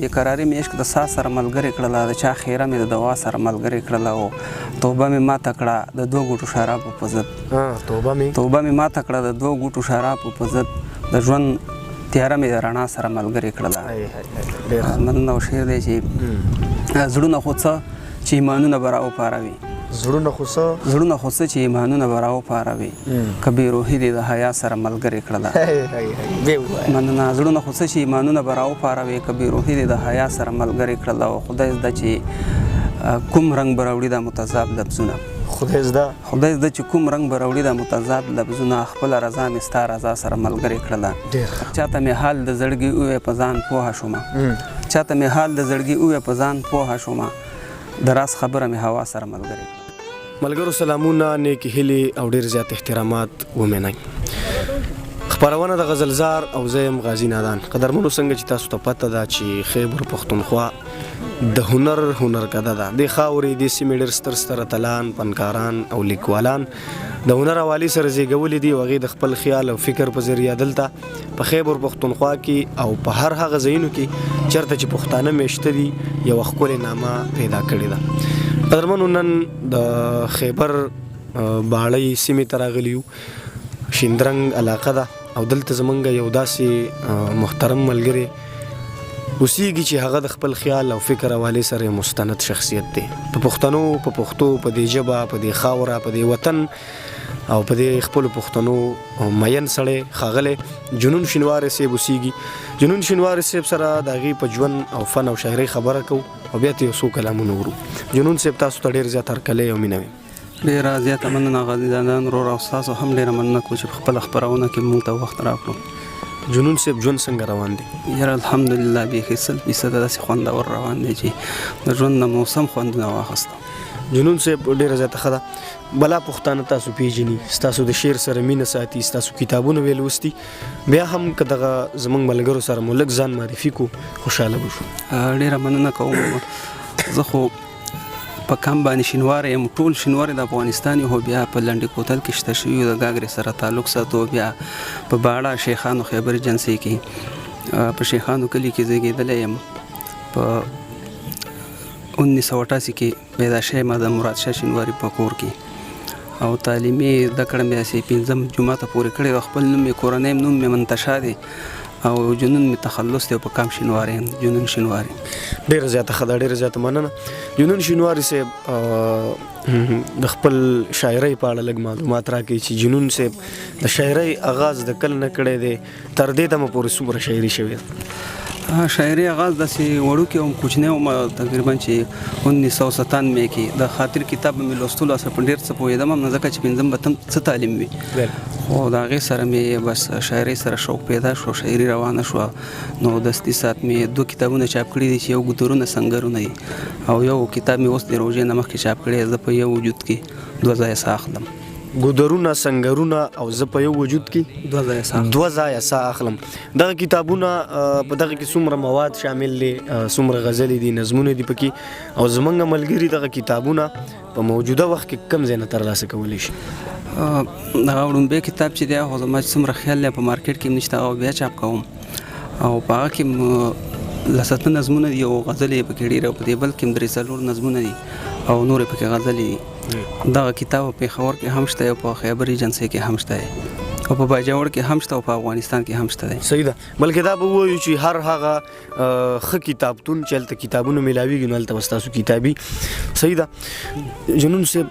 بیقراري مې عشق د سا سره ملګرې کړله، د چا خیره مې د دوا سره ملګرې کړله، او توبه مې ماته کړه د 2 غوټو شرابو په ضد. توبه مې ماته کړه د 2 غوټو شرابو په ضد، د ژوند تیاره مې د رڼا سره ملګرې کړله. مننه. او شعر دی چې زړونه خو څه چې ایمانونه به راوپاروي، زړونه خو څه چې ایمانونه به راوپاروي، که بې روحي دې د حیا سره ملګرې کړله. مننه. زړونه خو څه چې ایمانونه به راوپاروي، که بې روحي دې د حیا سره ملګرې کړله. او خدای زده چې کوم رنګ به راوړي دا متضاد لفظونه، خدای زده چې کوم رنګ به راوړي دا متضاد لفظونه، خپله رضا مې ستا رضا سره ملګرې کړله. چاته مې حال د زړګي ووایه په ځان پوهه شومه، چاته مې حال د زړګي ووایه په ځان پوهه شومه، د راز خبره مې هوا سره ملګرې کړله. ملګرو سلامونه، نیک هیلې او ډېر زیات احترامات ومنئ. خپرونه د غزلزار او زه یم غازي نادان. قدرمنو څنګه چې تاسو ته پته ده چې خیبر پښتونخوا د هنر کده ده. د خاورې د سیمې ډېر ستر اتلان، فنکاران او لیکوالان د هنر حوالې سره زیږولي دي، او هغې د خپل خیال او فکر په ذریعه دلته په خیبر پښتونخوا کې او په هر هغه ځایونو کې چېرته چې پښتانه میشته دي یوه ښکلې نامه پیدا کړې ده. قدرمنو نن د خیبر باړۍ سیمې ته راغلي یو، شیندرنګ علاقه ده، او دلته زمونږ یو داسې محترم ملګری اوسیږي چې هغه د خپل خیال او فکر حوالې سره مستند شخصیت دی. په پښتنو، په پښتو، په دې ژبه، په دې خاوره، په دې وطن او په دې خپلو پښتنو مین سړی ښاغلی جنون شینواري صاحب اوسیږي. جنون شینواري صاحب سره د هغې په ژوند او فن او شاعرۍ خبره کوو، او بیا ته یو څو کلامونه ورو. جنون صاحب تاسو ته ډېر زیات هرکلی او مینه ویم. ډېره زیاته مننه غازي نادان ورور، او ستاسو هم ډېره مننه کوو چې په خپله خپرونه کې موږ ته وخت راکړو. جنون صاحب ژوند څنګه روان دی؟ یاره الحمدلله بیخي 100% داسې خوندور روان دی چې د ژوند نه موسم خوندونه واخیسته. جنون صاحب ډېره زیاته ښه ده. بلا پښتانه تاسو پیژني، ستاسو د شعر سره مینه ساتي، ستاسو کتابونه ویې لوستي، بیا هم که دغه زموږ ملګرو سره مو لږ ځان معرفي کو خوشحاله به شو. ډېره مننه کوم. زه خو په کم باندې شینواری یم، ټول شینواری د افغانستان یو، بیا په لنډي کوتل کې شته شوي د ګاګرې سره تعلق ساتو، بیا په باړه شیخانو خیبر ایجنسۍ کې په شیخانو کلي کې زیږېدلی یم. په 1988 کې پیدا شوی ما د مراد شاه شینواري په کور کې، او تعلیمي زده کړه مې داسې 5 جوماته پورې کړې وه. خپل نوم مې کورنی نوم مې منتشا دی، او جنون مې تخلص دی، په کام شینواری یم، جنون شینواری. ډېره زیاته ښه ده، ډېره زیاته مننه. جنون شینواري صاحب د خپل شاعرۍ په اړه لږ معلومات راکړئ چې جنون صاحب د شاعرۍ آغاز د کله نه کړی دی، تر دې دمه پورې څومره شاعري شوې ده؟ شاعري آغاز داسې وړوکی وم، کوچنی وم، تقریبا چې 1997 کې د خاطر کتاب مې لوستلو سره په ډېر څه پوهېدم هم نه، ځکه چې 5 به څه تعلیم وي، خو د هغې سره مې بس شاعرۍ سره شوق پیدا شو، شاعري روانه شوه. نو دستي ساعت مې 2 کتابونه چاپ کړي دي، چې یو ګودرونه سنګرونه دي، او یو کتاب مې اوس د روژې نه مخکې چاپ کړی، زه په یو وجود کې 2 ځایه ساه اخلم. ګودرونه سنګرونه او زه په یو وجود کې 2 ځایه ساه اخلم. دغه کتابونه په دغه کې څومره مواد شامل دي، څومره غزلې دي، نظمونه دي پکې، او زمونږ ملګري دغه کتابونه په موجوده وخت کې کم ځای نه ترلاسه کولی شي؟ دغه وړومبی کتاب چې دی، خو زما چې څومره خیال دی په مارکیټ کې نشته، او بیا چاپ کوم، او په هغه کې 10 نظمونه دي، او غزلې پکې ډېرې، او په دې بل کې 3-4 نظمونه دي، او نورې پکې غزلې دي. دغه کتاب په پېښور کې هم شته، او په خیبر ایجنسۍ کې هم شته، او په باجوړ کې هم شته، او په افغانستان کې هم شته دی. صحیح ده. بلکې دا به ووایو چې هر هغه ښه کتابتون چې هلته کتابونه میلاویږي نو هلته به ستاسو کتابي. صحیح ده. جنون صاحب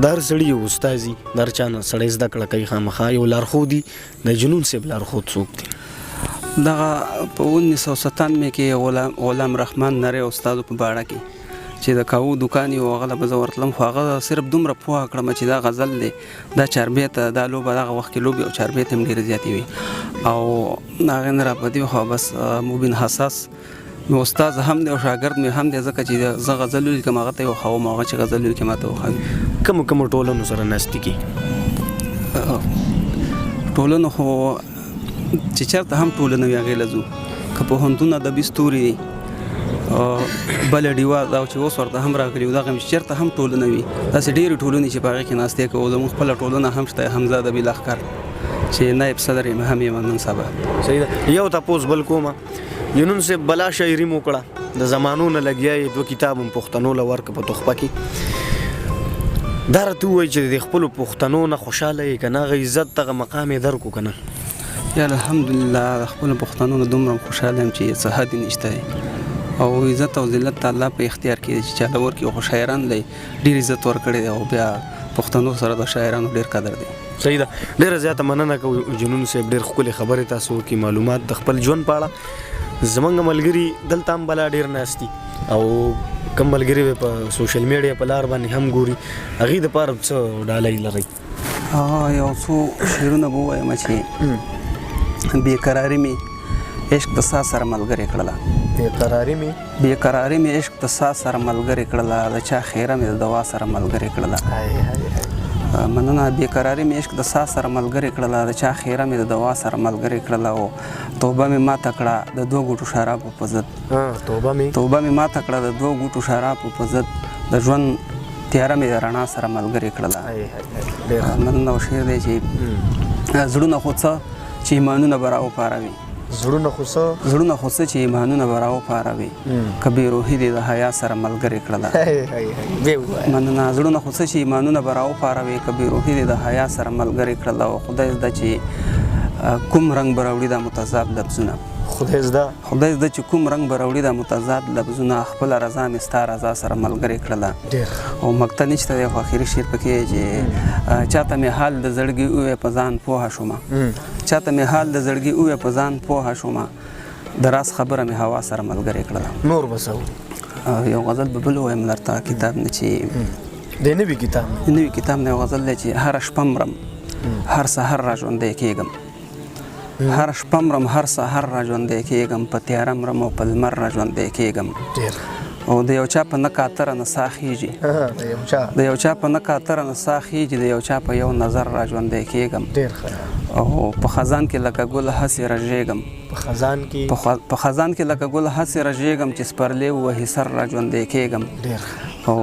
د هر سړي یو استازي، د هر چا نه سړی زده کړه کوي، خامخا یو لارښودي. د جنون صاحب لارښود څوک دی؟ دغه په 1997 کې غلام رحمان نری استاد په باړه کې چې د کاوه دکان یو، هغه به زه ورتلم، خو هغه صرف دومره پوهه کړم چې دا غزل دی، دا چاربیته، دا لوبه دغه وخت کې لوبې او چاربیته هم ډېرې زیاتې وي، او هغې نه راپدې خو بس مبین حساس مې استاد هم دی او شاګرد مې هم دی، ځکه چې زه غزل ولیکم هغه ته یې وښوم، هغه چې غزل ولیکي ما ته وښوي. کومو ټولنو سره ناستې کې؟ ټولنو خو چې چېرته هم ټولنه وي هغې له ځو، که پوهنتون ادبي ستوري دی، بله ډیوه دا چې اوس ورته هم راغلي وو، دغه چې چېرته هم ټولنه وي، داسې ډېرې ټولنې چې په هغې کې ناستې کوو. زموږ خپله ټولنه هم شته، حمزه ادبي لښکر چې نایب صدر یې هم یم نن سبا. صحیح ده. یو تپوس بل کومه، جنون سے بلا شاعري مو کړه د زمانو نه لګیا یې 2 کتاب هم پښتنو له ورکه په تحفه کې دا راته ووایي چې د خپلو پښتنو نه خوشحاله یې که نه هغه عزت دغه مقام یې درکو که نه یا الحمدلله د خپلو پښتنو نه دومره خوشحاله یم چې څه حد نشته دی او عزت او ذلت ته الله په اختیار کې دی چې چاله ورکړي خو شاعران له ډېر عزت ورکړی دی او بیا پښتنو سره د شاعرانو ډېر قدر دی صحیح ده ډېره زیاته مننه کوو جنون صاحب ډېر ښکلې خبرې تاسو وکړي معلومات د خپل ژوند په اړه زمونږ ملګري دلته هم بلا ډېر ناست دي او کم ملګري به په سوشل میډیا په لار باندې هم ګوري هغې دپاره څه ډالۍ لرئ یو څو شعرونه به ووایم چې بېقراري مې عشق د سا سره ملګرې کړله بېقراري مې عشق د سا سره ملګرې کړله د چا خیره مې د دوا سره ملګرې کړله مننه بېقراري مې عشق د سا سره ملګرې کړله د چا خیره مې د دوا سره ملګرې کړله او توبه مې ماته کړه د 2 غوټو شرابو په ضد توبه مې ماته کړه د 2 غوټو شرابو په ضد د ژوند تیاره مې د رڼا سره ملګرې کړله مننه او شعر دی چې زړونه خو څه چې ایمانونه به راوپاروي زړونه خو څه چې ایمانونه به راوپاروي که بې روحي دې د حیا سره ملګرې کړله مننه زړونه خو څه چې ایمانونه به راوپاروي که بې روحي دې د حیا سره ملګرې کړله او خدای زده چې کوم رنګ به راوړي دا متضاد لفظونه خدای زده چې کوم رنګ به راوړي دا متضاد لفظونه خپله رضا مې ستا رضا سره ملګرې کړله او مقطع نشته دی خو اخري شعر پکې چې چاته مې حال د زړګي وویې په ځان پوهه شومه چاته مې حال د زړګي وویې په ځان پوهه شومه د راز خبره مې هوا سره ملګرې کړله نور به څه یو غزل به بل ووایم درته کتاب نه چې د نوي کتاب نه یو غزل دی چې هره شپه مرم هر سحر را ژوندی کېږم هر شپه مرم هر سحر را ژوندی کېږم په تیاره مرم او په لمر را ژوندی کېږم او د یو چا په نه کاتره نه ساه خیږي د یو چا په نه کاتره نه ساه خیږي د یو چا په یو نظر را ژوندی کېږم او په خزان کې لکه ګل هسې رژېږم په خزان کې لکه ګل هسې رژېږم چې سپرلی ووهي سر را ژوندی کېږم او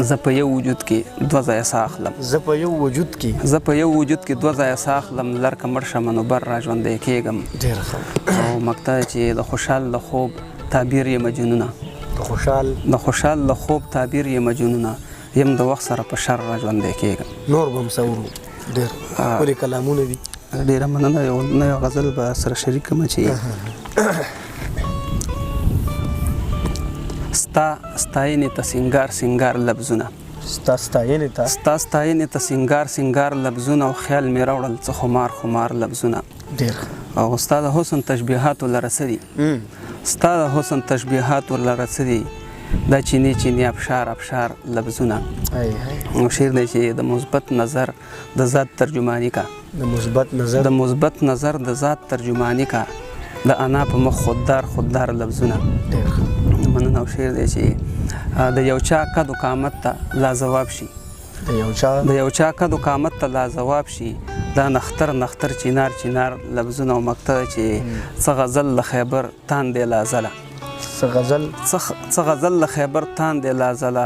زه په یو وجود کې 2 ځایه ساه اخلم زه په یو وجود کې 2 ځایه ساه اخلم لر که مړ شمه نو بر را ژوندی کېږم او مقطع چې د خوشحال د خوب تعبیر یې مجنونه د خوشحال د خوب تعبیر یې مجنونه یم د وخت سره په شر را ژوندی کېږم نور به هم څه ورو ډېر ښکلي کلامونه دي ډېره مننه یو غزل به سره شریک کړم چې ستا ستاینې ته سینګار لفظونه ستا ستاینې ته سینګار لفظونه او خیال مې راوړل څه خمار لفظونه او ستا د حسن تشبیهات ولره څه دي دا چینی ابشار لفظونه او شعر دی چې د مثبت نظر د ذات ترجمانی کا د انا په مخ خوددار لفظونه مننه او شعر دی چې د یو چا قد و قامت ته لاجواب شي دا نختر چینار لفظونه او مقطع چې څه غزل له خیبر تاندې لازله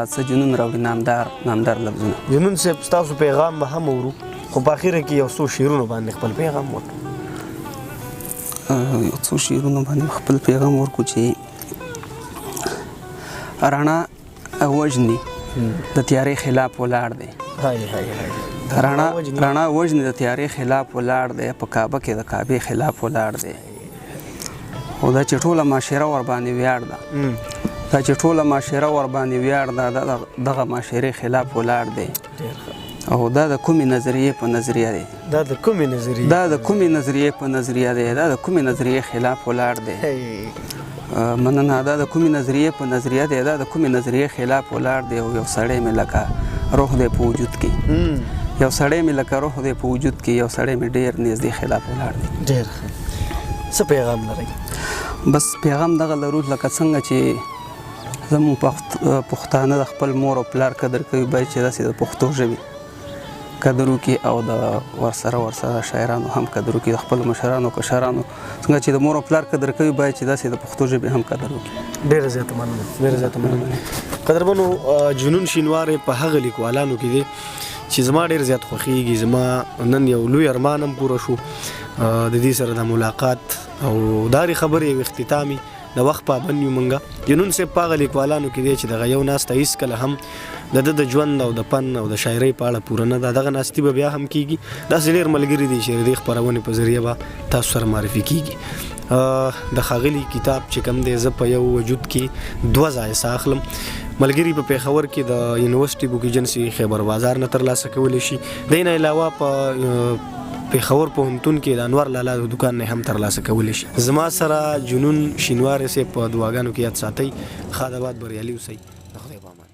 څه جنون راوړي نامدار لفظونه جنون صاحب ستاسو پیغام به هم ورو خو په اخره کې یو څو شعرونو باندې خپل پیغام ورکړو چې رڼا وژني د تیارې خلاف ولاړ دی رڼا وژني د تیارې خلاف ولاړ دی په کعبه کې د کعبې خلاف ولاړ دی او دا چې ټوله معاشره ورباندې ویاړ ده دغه معاشرې خلاف ولاړ دی او دا د کومې نظریې په نظریه دی دا د کومې نظریې خلاف ولاړ دی مننه دا د کومې نظریې په نظریه دی دا د کومې نظریې خلاف ولاړ دی او یو سړی مې لکه روح دی په وجود کې یو سړی مې ډېر نږدې خلاف ولاړ دی څه پیغام لرئ بس پیغام دغه لرو لکه څنګه چې زموږ پښتانه د خپل مور او پلار قدر کوي باید چې داسې د پښتو ژبې قدر وکړي او د ورسره شاعرانو هم قدر وکړي د خپل مشرانو کشرانو څنګه چې د مور او پلار قدر کوي باید چې داسې د پښتو ژبې هم قدر وکړي ډېره زیاته مننه قدرمنو جنون شینوارې په هغه لیکوالانو کې دی چې زما ډېر زیات خوښیږي زما نن یو لوی ارمان هم پوره شو د دې سره د ملاقات او داري خبرې یو اختتامي د وخت پابند یو مونږه جنون صاحب په هغه لیکوالانو کې دی چې دغه یو ناسته هېڅکله هم د ده د ژوند او د فن او د شاعرۍ په اړه پوره نه ده. دغه ناستې به بیا هم کیږي. داسې ډېر ملګري دي چې د دې خپرونې په ذریعه به تاسو سره معرفي کیږي. د ښاغلي کتاب چې کوم دی زه په یو وجود کې 2 ځایه ساه اخلم. ملګري په پېښور کې د یونیورسټي بوک ایجنسي خیبر بازار نه ترلاسه کولی شي. د نه علاوه په پېښور پوهنتون کې د انور لالا د دوکان نه هم ترلاسه کولی شي. زما سره جنون شینواري صاحب په دعاګانو کې یاد ساتئ. ښاد آباد بریالي اوسئ. د خدای په امان.